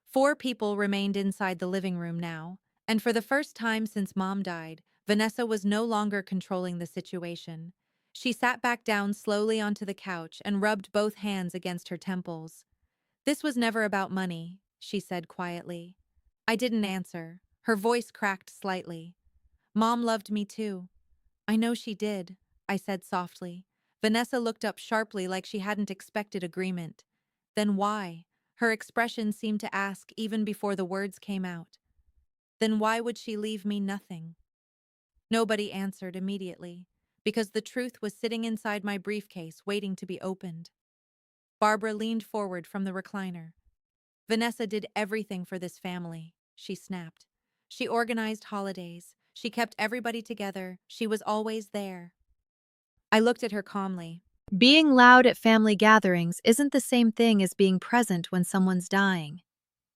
4 people remained inside the living room now, and for the first time since Mom died, Vanessa was no longer controlling the situation. She sat back down slowly onto the couch and rubbed both hands against her temples. "This was never about money," she said quietly. I didn't answer. Her voice cracked slightly. "Mom loved me too." "I know she did," I said softly. Vanessa looked up sharply like she hadn't expected agreement. "Then why?" Her expression seemed to ask even before the words came out. "Then why would she leave me nothing?" Nobody answered immediately, because the truth was sitting inside my briefcase waiting to be opened. Barbara leaned forward from the recliner. "Vanessa did everything for this family," she snapped. "She organized holidays. She kept everybody together. She was always there." I looked at her calmly. "Being loud at family gatherings isn't the same thing as being present when someone's dying."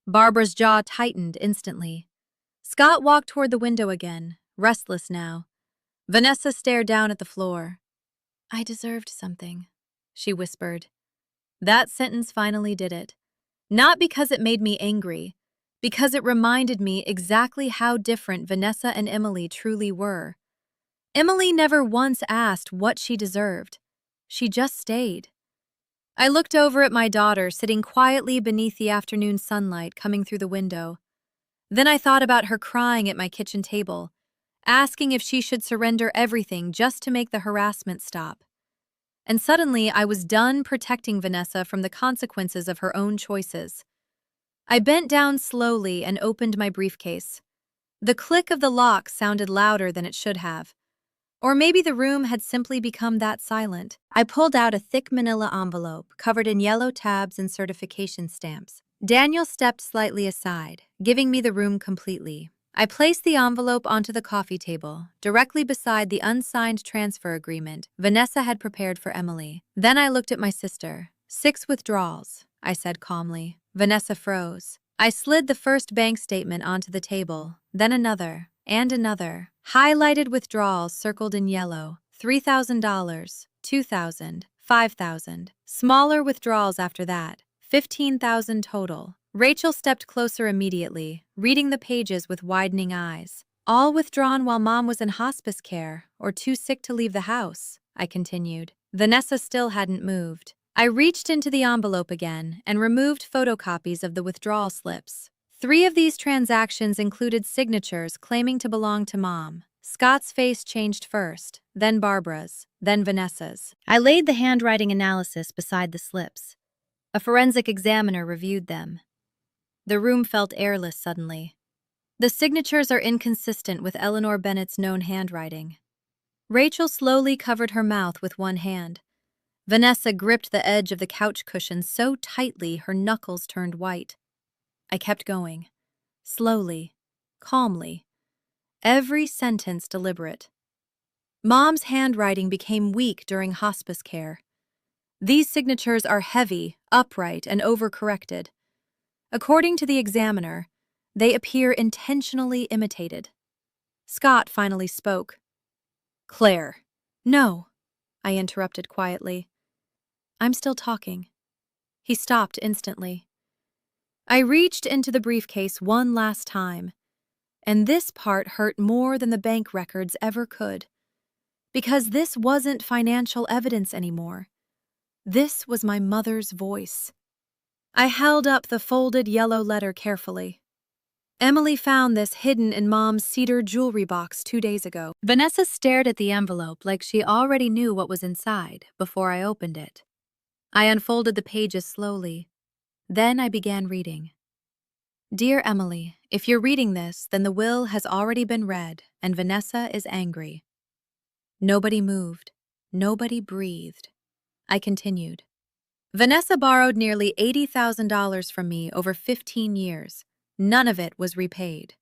Barbara's jaw tightened instantly. Scott walked toward the window again, restless now. Vanessa stared down at the floor. "I deserved something," she whispered. That sentence finally did it. Not because it made me angry, because it reminded me exactly how different Vanessa and Emily truly were. Emily never once asked what she deserved. She just stayed. I looked over at my daughter sitting quietly beneath the afternoon sunlight coming through the window. Then I thought about her crying at my kitchen table, asking if she should surrender everything just to make the harassment stop. And suddenly I was done protecting Vanessa from the consequences of her own choices. I bent down slowly and opened my briefcase. The click of the lock sounded louder than it should have. Or maybe the room had simply become that silent. I pulled out a thick manila envelope covered in yellow tabs and certification stamps. Daniel stepped slightly aside, giving me the room completely. I placed the envelope onto the coffee table, directly beside the unsigned transfer agreement Vanessa had prepared for Emily. Then I looked at my sister. 6 withdrawals, I said calmly. Vanessa froze. I slid the first bank statement onto the table, then another, and another. Highlighted withdrawals circled in yellow. $3,000, $2,000, $5,000. Smaller withdrawals after that. $15,000 total. Rachel stepped closer immediately, reading the pages with widening eyes. All withdrawn while Mom was in hospice care or too sick to leave the house, I continued. Vanessa still hadn't moved. I reached into the envelope again and removed photocopies of the withdrawal slips. 3 of these transactions included signatures claiming to belong to Mom. Scott's face changed first, then Barbara's, then Vanessa's. I laid the handwriting analysis beside the slips. A forensic examiner reviewed them. The room felt airless suddenly. The signatures are inconsistent with Eleanor Bennett's known handwriting. Rachel slowly covered her mouth with one hand. Vanessa gripped the edge of the couch cushion so tightly her knuckles turned white. I kept going. Slowly, calmly. Every sentence deliberate. Mom's handwriting became weak during hospice care. These signatures are heavy, upright, and overcorrected. According to the examiner, they appear intentionally imitated. Scott finally spoke. Claire. No, I interrupted quietly. I'm still talking. He stopped instantly. I reached into the briefcase one last time, and this part hurt more than the bank records ever could. Because this wasn't financial evidence anymore. This was my mother's voice. I held up the folded yellow letter carefully. Emily found this hidden in Mom's cedar jewelry box 2 days ago. Vanessa stared at the envelope like she already knew what was inside before I opened it. I unfolded the pages slowly. Then I began reading. Dear Emily, if you're reading this, then the will has already been read, and Vanessa is angry. Nobody moved. Nobody breathed. I continued. Vanessa borrowed nearly $80,000 from me over 15 years. None of it was repaid.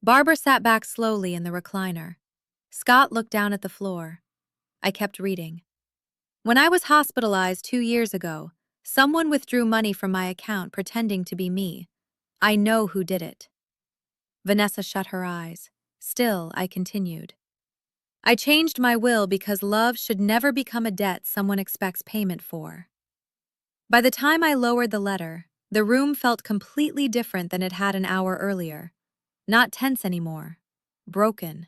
Barbara sat back slowly in the recliner. Scott looked down at the floor. I kept reading. When I was hospitalized 2 years ago, someone withdrew money from my account pretending to be me. I know who did it. Vanessa shut her eyes. Still, I continued. I changed my will because love should never become a debt someone expects payment for. By the time I lowered the letter, the room felt completely different than it had an hour earlier. Not tense anymore. Broken.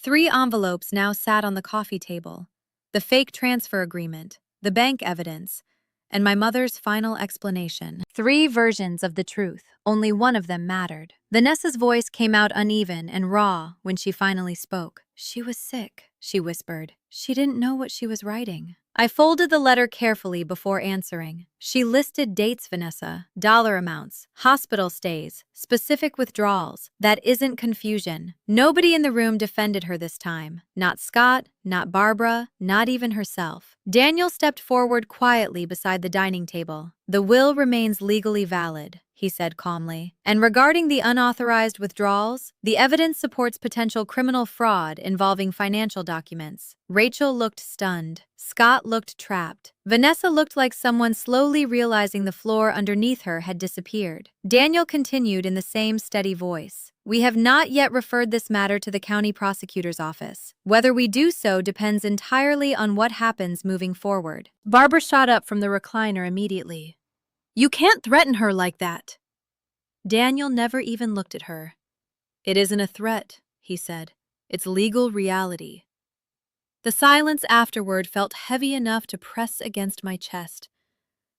3 envelopes now sat on the coffee table. The fake transfer agreement, the bank evidence, and my mother's final explanation. 3 versions of the truth. Only one of them mattered. Vanessa's voice came out uneven and raw when she finally spoke. She was sick, she whispered. She didn't know what she was writing. I folded the letter carefully before answering. She listed dates, Vanessa, dollar amounts, hospital stays, specific withdrawals. That isn't confusion. Nobody in the room defended her this time. Not Scott, not Barbara, not even herself. Daniel stepped forward quietly beside the dining table. The will remains legally valid, he said calmly. And regarding the unauthorized withdrawals, the evidence supports potential criminal fraud involving financial documents. Rachel looked stunned. Scott looked trapped. Vanessa looked like someone slowly realizing the floor underneath her had disappeared. Daniel continued in the same steady voice. We have not yet referred this matter to the county prosecutor's office. Whether we do so depends entirely on what happens moving forward. Barbara shot up from the recliner immediately. You can't threaten her like that. Daniel never even looked at her. It isn't a threat, he said. It's legal reality. The silence afterward felt heavy enough to press against my chest.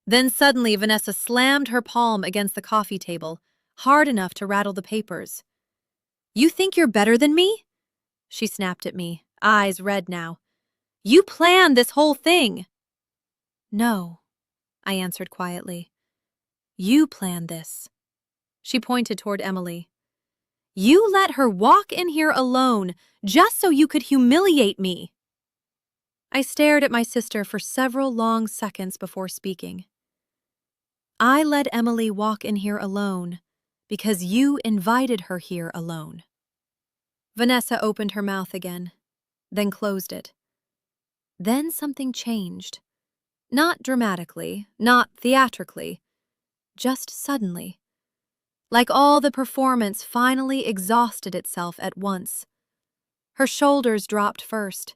Then suddenly Vanessa slammed her palm against the coffee table, hard enough to rattle the papers. "You think you're better than me?" she snapped at me, eyes red now. "You planned this whole thing." "No," I answered quietly. "You planned this." She pointed toward Emily. "You let her walk in here alone just so you could humiliate me." I stared at my sister for several long seconds before speaking. "I let Emily walk in here alone because you invited her here alone." Vanessa opened her mouth again, then closed it. Then something changed. Not dramatically, not theatrically, just suddenly. Like all the performance finally exhausted itself at once. Her shoulders dropped first,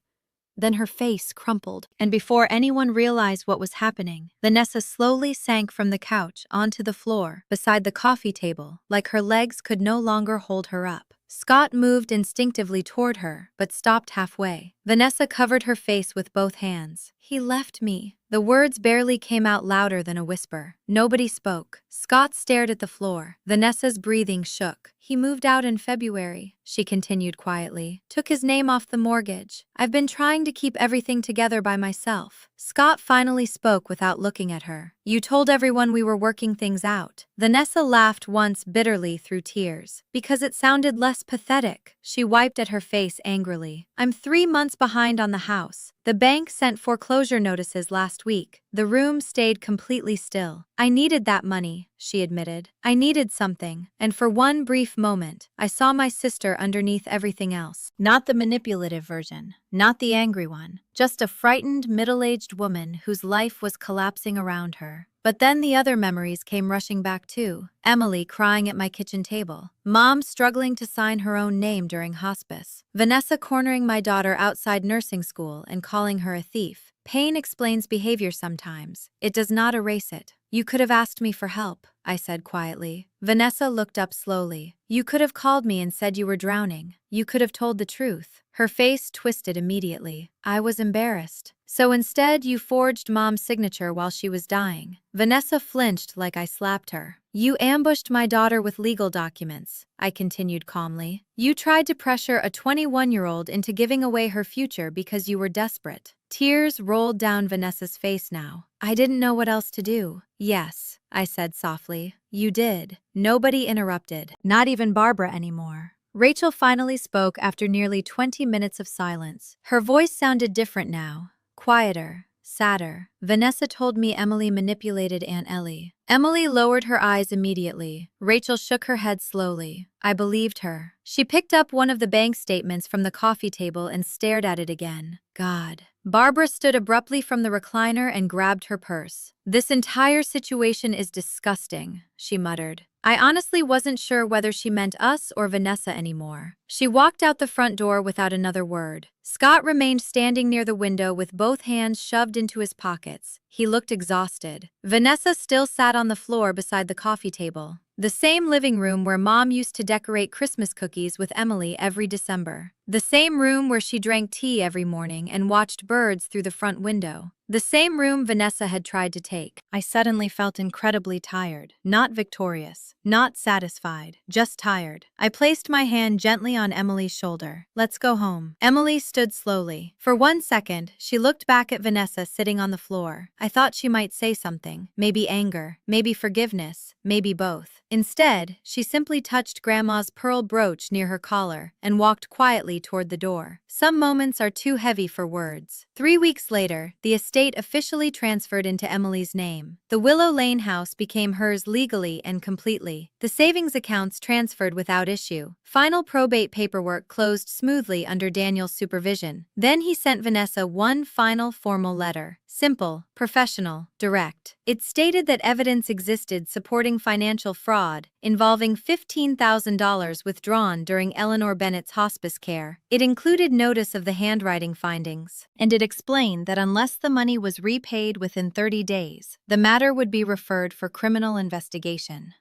then her face crumpled, and before anyone realized what was happening, Vanessa slowly sank from the couch onto the floor beside the coffee table, like her legs could no longer hold her up. Scott moved instinctively toward her, but stopped halfway. Vanessa covered her face with both hands. "He left me." The words barely came out louder than a whisper. Nobody spoke. Scott stared at the floor. Vanessa's breathing shook. "He moved out in February," she continued quietly. "Took his name off the mortgage. I've been trying to keep everything together by myself." Scott finally spoke without looking at her. "You told everyone we were working things out." Vanessa laughed once bitterly through tears. "Because it sounded less pathetic." She wiped at her face angrily. "I'm 3 months behind on the house. The bank sent foreclosure notices last week." The room stayed completely still. "I needed that money," she admitted. "I needed something, and for one brief moment, I saw my sister underneath everything else. Not the manipulative version, not the angry one, just a frightened, middle-aged woman whose life was collapsing around her." But then the other memories came rushing back too. Emily crying at my kitchen table. Mom struggling to sign her own name during hospice. Vanessa cornering my daughter outside nursing school and calling her a thief. Pain explains behavior sometimes. It does not erase it. "You could have asked me for help," I said quietly. Vanessa looked up slowly. "You could have called me and said you were drowning. You could have told the truth." Her face twisted immediately. "I was embarrassed." "So instead, you forged Mom's signature while she was dying." Vanessa flinched like I slapped her. "You ambushed my daughter with legal documents," I continued calmly. "You tried to pressure a 21-year-old into giving away her future because you were desperate." Tears rolled down Vanessa's face now. "I didn't know what else to do." "Yes," I said softly. "You did." Nobody interrupted, not even Barbara anymore. Rachel finally spoke after nearly 20 minutes of silence. Her voice sounded different now, quieter, sadder. "Vanessa told me Emily manipulated Aunt Ellie." Emily lowered her eyes immediately. Rachel shook her head slowly. I believed her. She picked up one of the bank statements from the coffee table and stared at it again. God. Barbara stood abruptly from the recliner and grabbed her purse. "This entire situation is disgusting," she muttered. I honestly wasn't sure whether she meant us or Vanessa anymore. She walked out the front door without another word. Scott remained standing near the window with both hands shoved into his pockets. He looked exhausted. Vanessa still sat on the floor beside the coffee table. The same living room where Mom used to decorate Christmas cookies with Emily every December. The same room where she drank tea every morning and watched birds through the front window. The same room Vanessa had tried to take. I suddenly felt incredibly tired. Not victorious, not satisfied, just tired. I placed my hand gently on Emily's shoulder. "Let's go home." Emily stood slowly. For 1 second, she looked back at Vanessa sitting on the floor. I thought she might say something. Maybe anger, maybe forgiveness, maybe both. Instead, she simply touched Grandma's pearl brooch near her collar and walked quietly toward the door. Some moments are too heavy for words. 3 weeks later, the estate officially transferred into Emily's name. The Willow Lane house became hers legally and completely. The savings accounts transferred without issue. Final probate paperwork closed smoothly under Daniel's supervision. Then he sent Vanessa one final formal letter. Simple, professional, direct. It stated that evidence existed supporting financial fraud involving $15,000 withdrawn during Eleanor Bennett's hospice care. It included notice of the handwriting findings, and it explained that unless the money was repaid within 30 days, the matter would be referred for criminal investigation.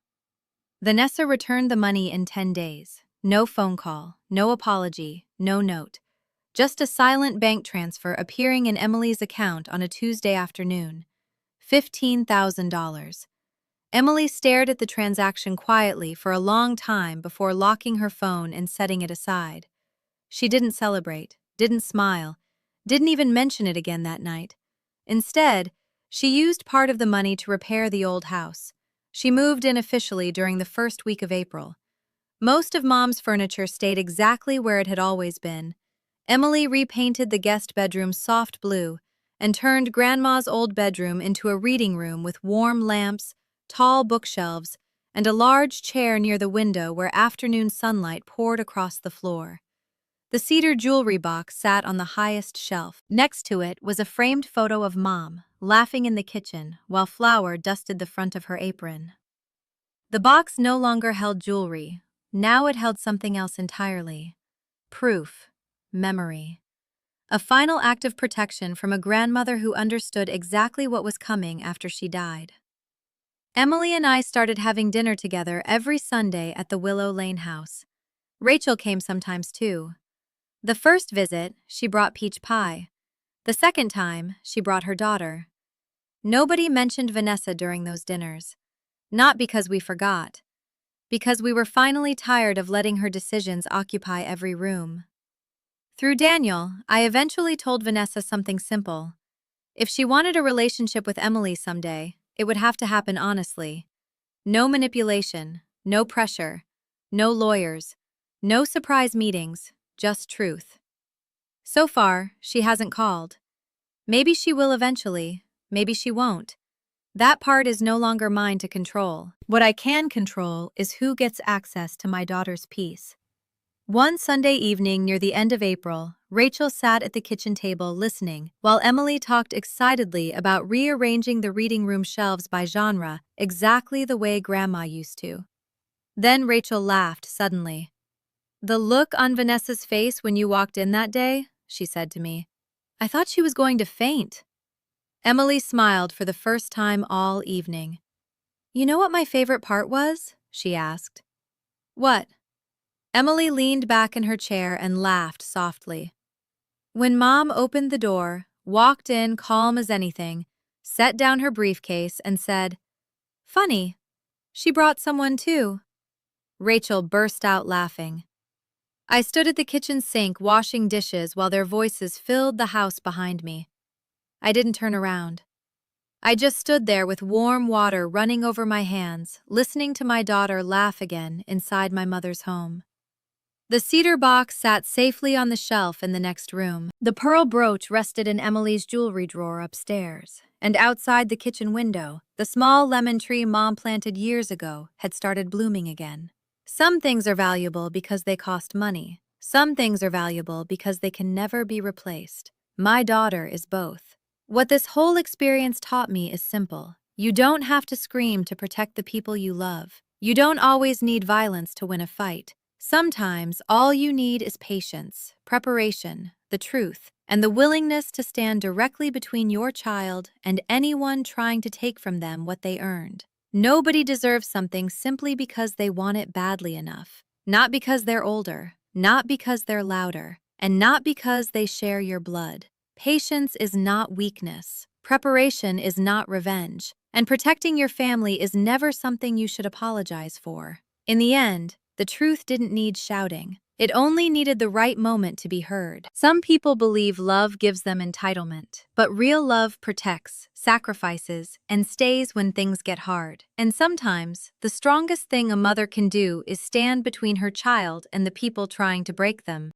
Vanessa returned the money in 10 days. No phone call, no apology, no note. Just a silent bank transfer appearing in Emily's account on a Tuesday afternoon. $15,000. Emily stared at the transaction quietly for a long time before locking her phone and setting it aside. She didn't celebrate, didn't smile, didn't even mention it again that night. Instead, she used part of the money to repair the old house. She moved in officially during the first week of April. Most of Mom's furniture stayed exactly where it had always been. Emily repainted the guest bedroom soft blue and turned Grandma's old bedroom into a reading room with warm lamps, tall bookshelves, and a large chair near the window where afternoon sunlight poured across the floor. The cedar jewelry box sat on the highest shelf. Next to it was a framed photo of Mom, laughing in the kitchen, while flour dusted the front of her apron. The box no longer held jewelry. Now it held something else entirely. Proof. Memory. A final act of protection from a grandmother who understood exactly what was coming after she died. Emily and I started having dinner together every Sunday at the Willow Lane house. Rachel came sometimes too. The first visit, she brought peach pie. The second time, she brought her daughter. Nobody mentioned Vanessa during those dinners. Not because we forgot. Because we were finally tired of letting her decisions occupy every room. Through Daniel, I eventually told Vanessa something simple. If she wanted a relationship with Emily someday, it would have to happen honestly. No manipulation, no pressure, no lawyers, no surprise meetings, just truth. So far, she hasn't called. Maybe she will eventually, maybe she won't. That part is no longer mine to control. What I can control is who gets access to my daughter's peace. One Sunday evening near the end of April, Rachel sat at the kitchen table listening, while Emily talked excitedly about rearranging the reading room shelves by genre, exactly the way Grandma used to. Then Rachel laughed suddenly. "The look on Vanessa's face when you walked in that day," she said to me. "I thought she was going to faint." Emily smiled for the first time all evening. "You know what my favorite part was?" she asked. "What?" Emily leaned back in her chair and laughed softly. "When Mom opened the door, walked in calm as anything, set down her briefcase and said, 'Funny, she brought someone too.'" Rachel burst out laughing. I stood at the kitchen sink washing dishes while their voices filled the house behind me. I didn't turn around. I just stood there with warm water running over my hands, listening to my daughter laugh again inside my mother's home. The cedar box sat safely on the shelf in the next room. The pearl brooch rested in Emily's jewelry drawer upstairs, and outside the kitchen window, the small lemon tree Mom planted years ago had started blooming again. Some things are valuable because they cost money. Some things are valuable because they can never be replaced. My daughter is both. What this whole experience taught me is simple. You don't have to scream to protect the people you love. You don't always need violence to win a fight. Sometimes all you need is patience, preparation, the truth, and the willingness to stand directly between your child and anyone trying to take from them what they earned. Nobody deserves something simply because they want it badly enough. Not because they're older, not because they're louder, and not because they share your blood. Patience is not weakness. Preparation is not revenge. And protecting your family is never something you should apologize for. In the end, the truth didn't need shouting. It only needed the right moment to be heard. Some people believe love gives them entitlement, but real love protects, sacrifices, and stays when things get hard. And sometimes, the strongest thing a mother can do is stand between her child and the people trying to break them.